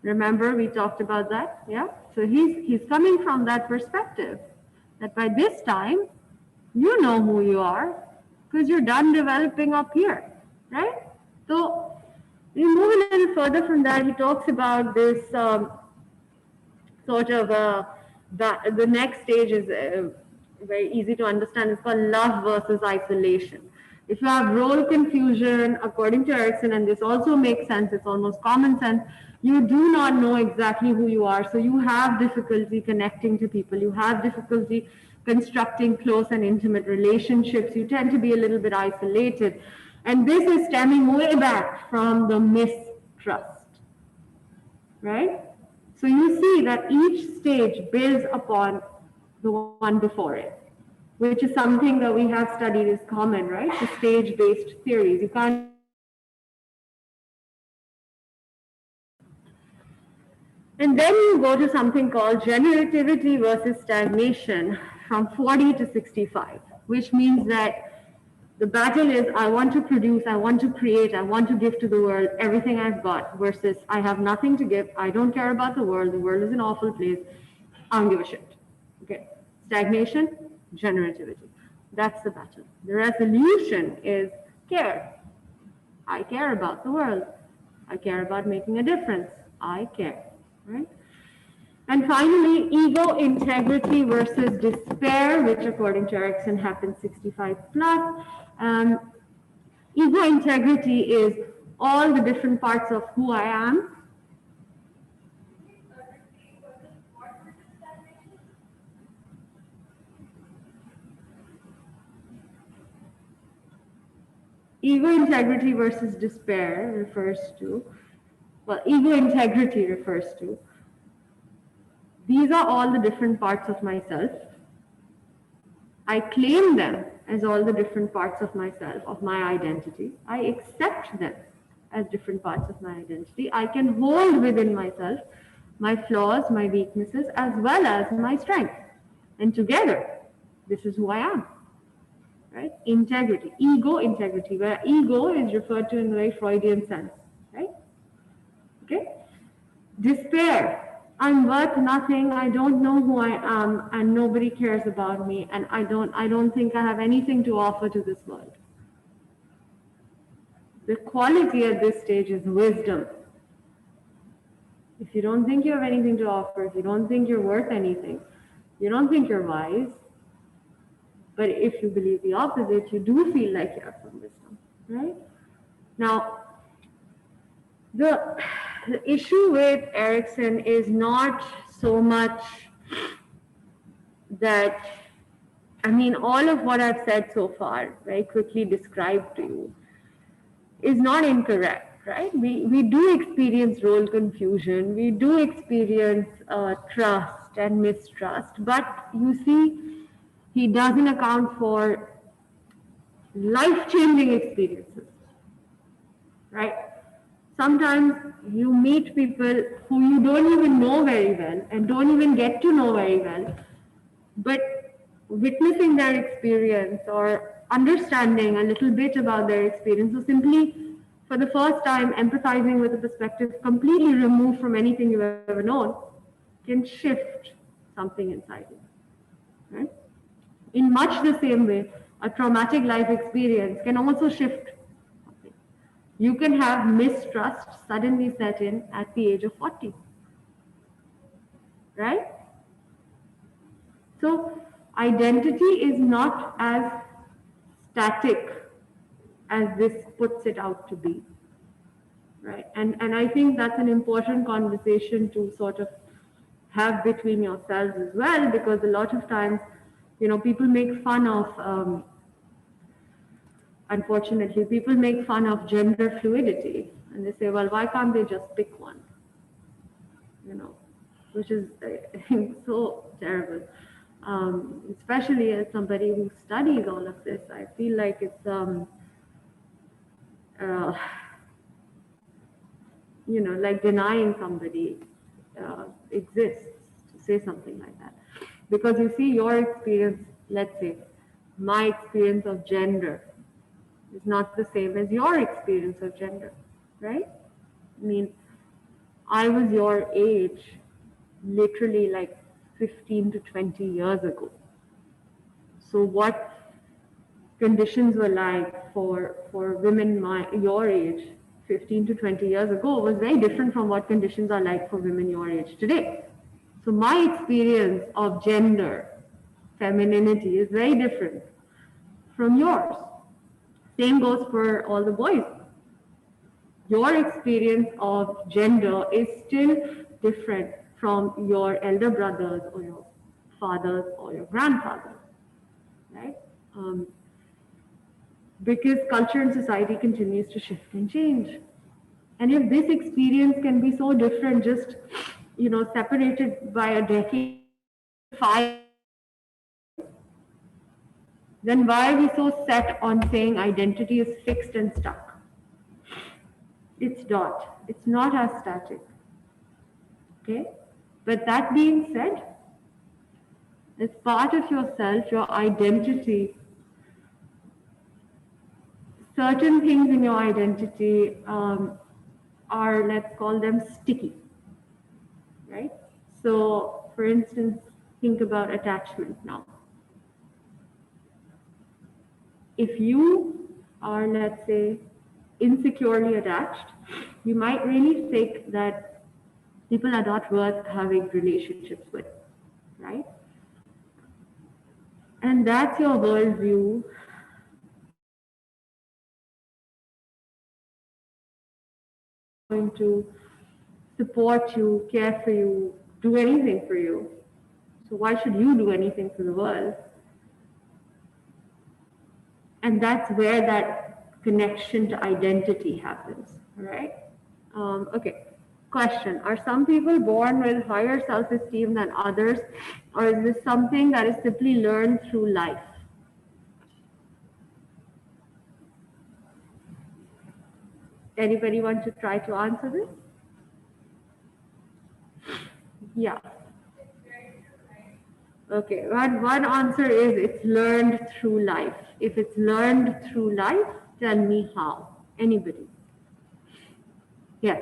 Remember, we talked about that, yeah? So he's coming from that perspective, that by this time, you know who you are, because you're done developing up here, right? So we move a little further from that. He talks about this sort of, the next stage is very easy to understand. It's called love versus isolation. If you have role confusion, according to Erickson, and this also makes sense, it's almost common sense, you do not know exactly who you are. So you have difficulty connecting to people. You have difficulty constructing close and intimate relationships. You tend to be a little bit isolated. And this is stemming way back from the mistrust, right? So you see that each stage builds upon the one before it, which is something that we have studied is common, right? The stage-based theories. You can't just say one stage is better than the other. And then you go to something called generativity versus stagnation from 40 to 65, which means that the battle is I want to produce, I want to create, I want to give to the world everything I've got versus I have nothing to give, I don't care about the world is an awful place, I don't give a shit. Okay. Stagnation, generativity. That's the battle. The resolution is care. I care about the world. I care about making a difference. I care, right? And finally, ego integrity versus despair, which according to Erickson happens 65 plus. Ego integrity is all the different parts of who I am. Ego integrity versus despair refers to, well, ego integrity refers to, these are all the different parts of myself. I claim them as all the different parts of myself, of my identity. I accept them as different parts of my identity. I can hold within myself my flaws, my weaknesses, as well as my strengths. And together, this is who I am. Right? Integrity, ego integrity, where ego is referred to in a very Freudian sense. Right? Okay? Despair. I'm worth nothing. I don't know who I am, and nobody cares about me, and I don't think I have anything to offer to this world. The quality at this stage is wisdom. If you don't think you have anything to offer, if you don't think you're worth anything, you don't think you're wise, but if you believe the opposite, you do feel like you have some wisdom, right? Now, the issue with Erickson is not so much that, I mean, all of what I've said so far, very quickly described to you, is not incorrect, right? We do experience role confusion, we do experience trust and mistrust, but you see, he doesn't account for life-changing experiences, right? Sometimes you meet people who you don't even know very well and don't even get to know very well, but witnessing their experience or understanding a little bit about their experience, or simply for the first time empathizing with a perspective completely removed from anything you've ever known, can shift something inside you, right? In much the same way, a traumatic life experience can also shift something. You can have mistrust suddenly set in at the age of 40, right? So identity is not as static as this puts it out to be, right? And I think that's an important conversation to sort of have between yourselves as well, because a lot of times, you know, people make fun of, unfortunately, people make fun of gender fluidity, and they say, well, why can't they just pick one? You know, which is, I think, so terrible. Especially as somebody who studies all of this, I feel like it's, uh, you know, like denying somebody exists to say something like that. Because you see, your experience, let's say, my experience of gender is not the same as your experience of gender, right? I mean, I was your age literally like 15 to 20 years ago. So what conditions were like for women your age 15 to 20 years ago was very different from what conditions are like for women your age today. So my experience of gender, femininity is very different from yours. Same goes for all the boys. Your experience of gender is still different from your elder brothers or your fathers or your grandfathers, right? Because culture and society continues to shift and change. And if this experience can be so different, just separated by a decade or even 5 years, then why are we so set on saying identity is fixed and stuck? It's not. It's not as static. Okay? But that being said, as part of yourself, your identity, certain things in your identity are, let's call them sticky, right? So, for instance, think about attachment now. If you are, let's say, insecurely attached, you might really think that people are not worth having relationships with, right? And that's your worldview. Going to support you, care for you, do anything for you. So why should you do anything for the world? And that's where that connection to identity happens, right? Okay. Question: are some people born with higher self-esteem than others, or is this something that is simply learned through life? Anybody want to try to answer this? Yeah. Okay, one answer is it's learned through life. If it's learned through life, tell me how. Anybody? Yeah. I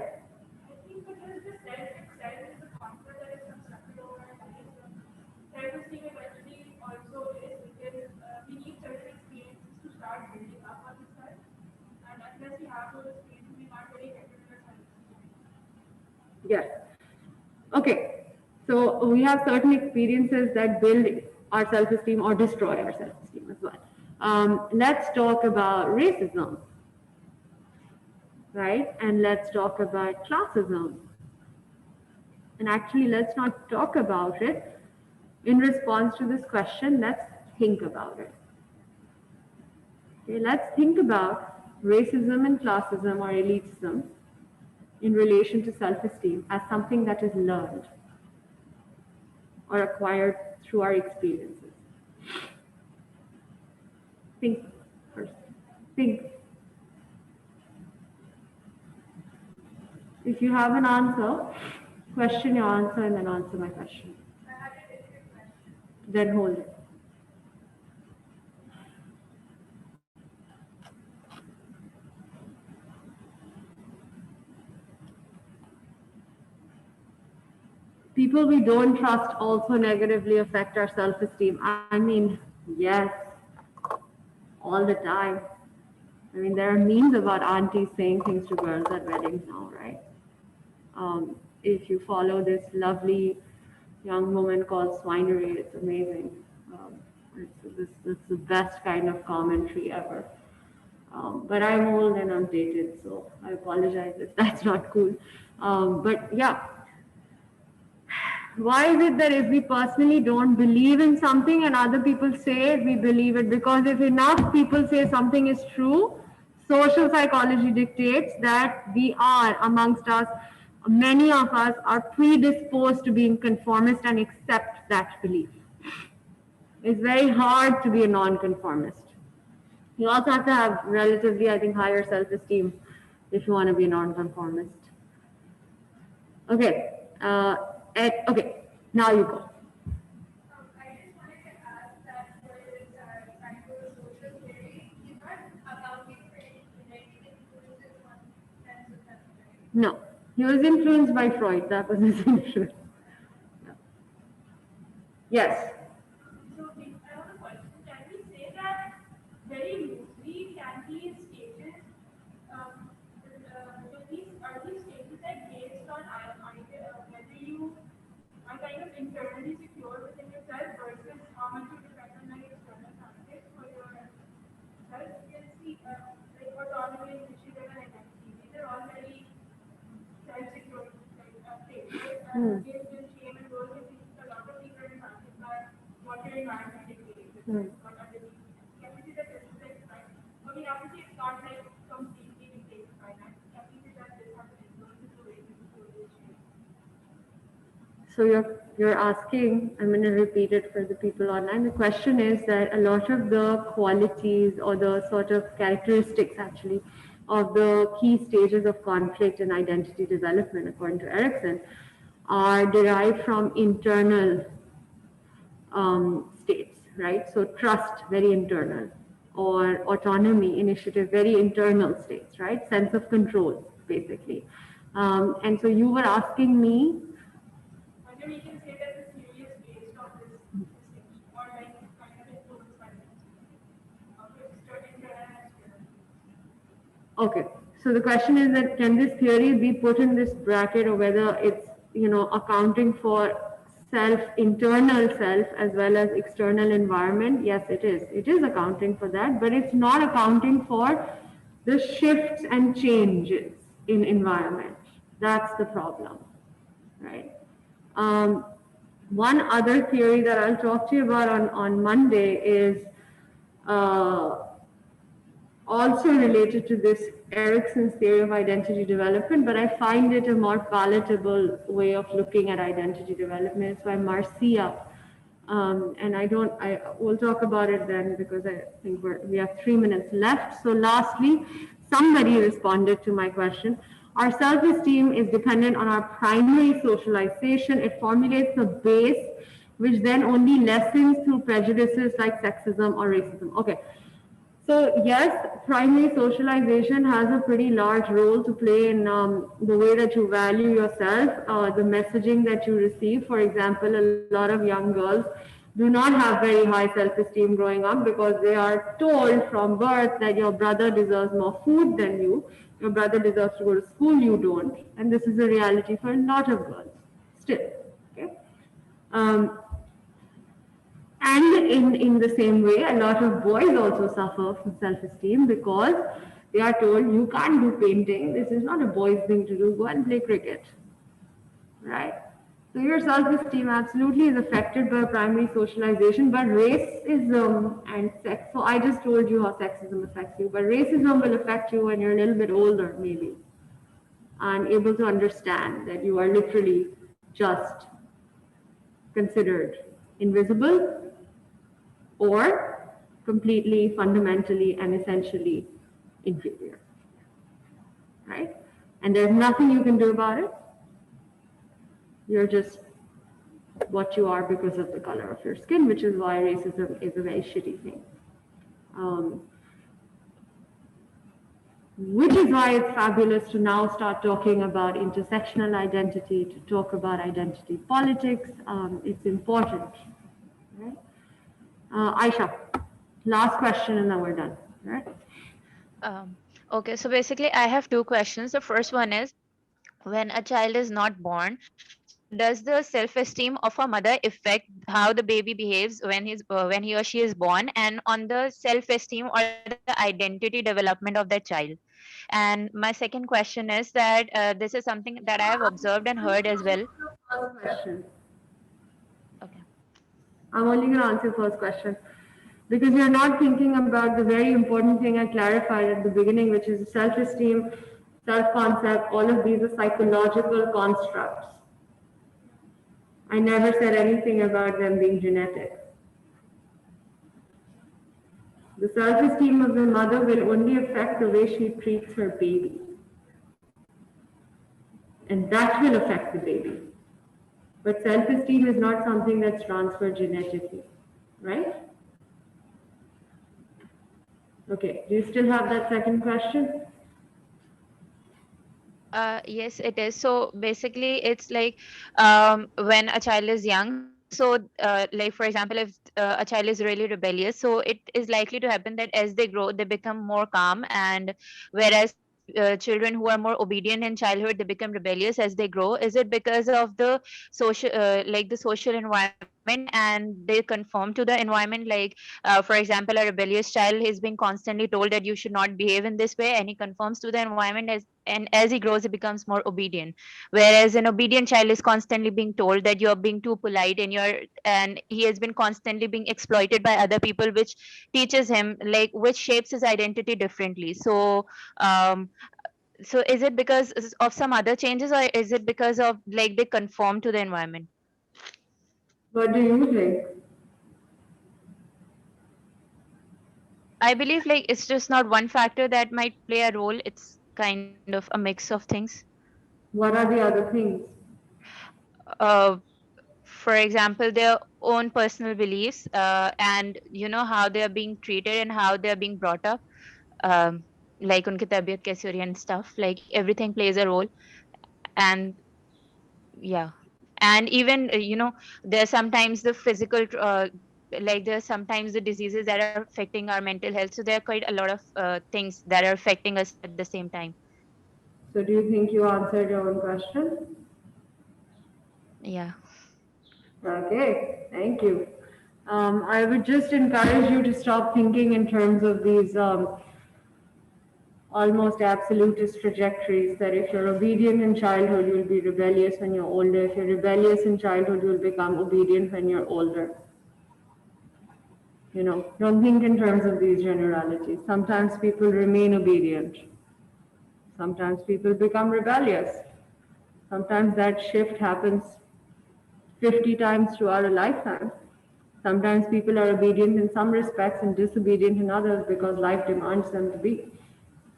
think because the self itself is the concept that is constructed over time. Self-esteem eventually also is because we need certain experiences to start building up on this self. And unless we have those experiences, we can't really get to the self-esteem. Yes. Okay. So we have certain experiences that build our self-esteem or destroy our self-esteem as well. Let's talk about racism, right? And let's talk about classism. And actually, let's not talk about it. In response to this question, let's think about it. Okay, let's think about racism and classism or elitism in relation to self-esteem as something that is learned or acquired through our experiences. Think first. Think. If you have an answer, question your answer and then answer my question. Then hold it. People we don't trust also negatively affect our self-esteem. I mean, yes, all the time. I mean, there are memes about aunties saying things to girls at weddings now, right? If you follow this lovely young woman called Swinery, it's amazing. It's the best kind of commentary ever. But I'm old and I'm dated, so I apologize if that's not cool. But yeah, why is it that if we personally don't believe in something and other people say it, we believe it? Because if enough people say something is true, social psychology dictates that we are, amongst us, many of us are predisposed to being conformist and accept that belief. It's very hard to be a non-conformist. You also have to have relatively, I think, higher self-esteem if you want to be a non-conformist. Okay. Okay. Now you go. I just wanted to ask that for this psychosocial theory, is not accounting for any genetic influences on sense of self, right? No. He was influenced by Freud. That was his influence. Yes. So I have a question. Can we say that very loosely can these stages, are these stages like based on whether you are kind of internally secure within yourself versus how much you depend on like external factors for your self? Because see, Hmm. guilt and shame and those are things a lot of people are impacted by what your environment dictates, which Hmm. is what underneath. You have to see that this is like right. I mean, obviously it's not like completely dictated by that. You have to see that this has an influence in the way people feel this shame. So you're asking, I'm going to repeat it for the people online. The question is that a lot of the qualities or the sort of characteristics actually of the key stages of conflict and identity development, according to Erickson, are derived from internal states, right? So trust, very internal, or autonomy, initiative, very internal states, right? Sense of control, basically. And so you were asking me. Whether we can say that the theory is based on this distinction or like kind of influenced by this of internal and external. Okay. So the question is that can this theory be put in this bracket, or whether it's, accounting for internal self as well as external environment? Yes, it is. It is accounting for that, but it's not accounting for the shifts and changes in environment. That's the problem, right? Um, One other theory that I'll talk to you about on Monday is uh, also related to this Erickson's theory of identity development, but I find it a more palatable way of looking at identity development. It's by Marcia. And I will talk about it then because I think we have 3 minutes left. So lastly, somebody responded to my question. Our self-esteem is dependent on our primary socialization. It formulates the base, which then only lessens through prejudices like sexism or racism. Okay, so yes, primary socialization has a pretty large role to play in the way that you value yourself, the messaging that you receive. For example, a lot of young girls do not have very high self-esteem growing up because they are told from birth that your brother deserves more food than you, your brother deserves to go to school, you don't, and this is a reality for a lot of girls still. Okay. Um, and in the same way, a lot of boys also suffer from self-esteem because they are told you can't do painting. This is not a boy's thing to do. Go and play cricket, right? So your self-esteem absolutely is affected by primary socialization, but racism and sex. So I just told you how sexism affects you, but racism will affect you when you're a little bit older, maybe, and able to understand that you are literally just considered invisible or completely, fundamentally, and essentially inferior, right? And there's nothing you can do about it. You're just what you are because of the color of your skin, which is why racism is a very shitty thing. Um, which is why it's fabulous to now start talking about intersectional identity, to talk about identity politics. It's important, right? Aisha, last question and then we're done, right? Um, okay, so basically, I have two questions. The first one is, when a child is not born, so does the self-esteem of a mother affect how the baby behaves when he or she is born, and on the self-esteem or the identity development of that child? And my second question is that this is something that I have observed and heard as well. First question. Okay. I'm only going to answer first question because you're not thinking about the very important thing I clarified at the beginning, which is self-esteem, self-concept. All of these are psychological constructs. I never said anything about them being genetic. The self-esteem of the mother will only affect the way she treats her baby, and that will affect the baby. But self-esteem is not something that's transferred genetically, right? Okay, do you still have that second question? Yes, it is. So basically, it's like when a child is young. So, like for example, if a child is really rebellious, so it is likely to happen that as they grow, they become more calm. And whereas children who are more obedient in childhood, they become rebellious as they grow. Is it because of the social, like the social environment and they conform to the environment. Like, for example, a rebellious child is being constantly told that you should not behave in this way, and he conforms to the environment, and as he grows, he becomes more obedient. Whereas an obedient child is constantly being told that you're being too polite, and he has been constantly being exploited by other people, which teaches him, like, which shapes his identity differently. Um, so is it because of some other changes, or is it because of, like, they conform to the environment? What do you think? I believe, like, it's just not one factor that might play a role. It's kind of a mix of things. What are the other things? Uh, for example, their own personal beliefs, and how they are being treated and how they are being brought up. Um, like unki tabiyat kaisi ho rahi hai and stuff. Like, everything plays a role, and yeah, and even there's sometimes the physical, like, there's sometimes the diseases that are affecting our mental health. So there are quite a lot of things that are affecting us at the same time. So do you think you answered your own question? Yeah. Okay, thank you. I would just encourage you to stop thinking in terms of these almost absolutist trajectories that if you're obedient in childhood, you'll be rebellious when you're older. If you're rebellious in childhood, you'll become obedient when you're older. Don't think in terms of these generalities. Sometimes people remain obedient. Sometimes people become rebellious. Sometimes that shift happens 50 times throughout a lifetime. Sometimes people are obedient in some respects and disobedient in others because life demands them to be.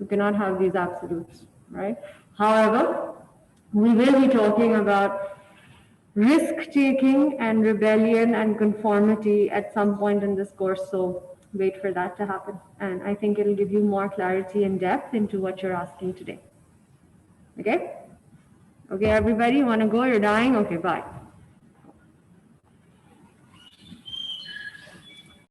You cannot have these absolutes, right? However, we will be talking about risk taking and rebellion and conformity at some point in this course, so wait for that to happen. And I think it'll give you more clarity and depth into what you're asking today. Okay? Okay, everybody, want to go? You're dying? Okay, bye.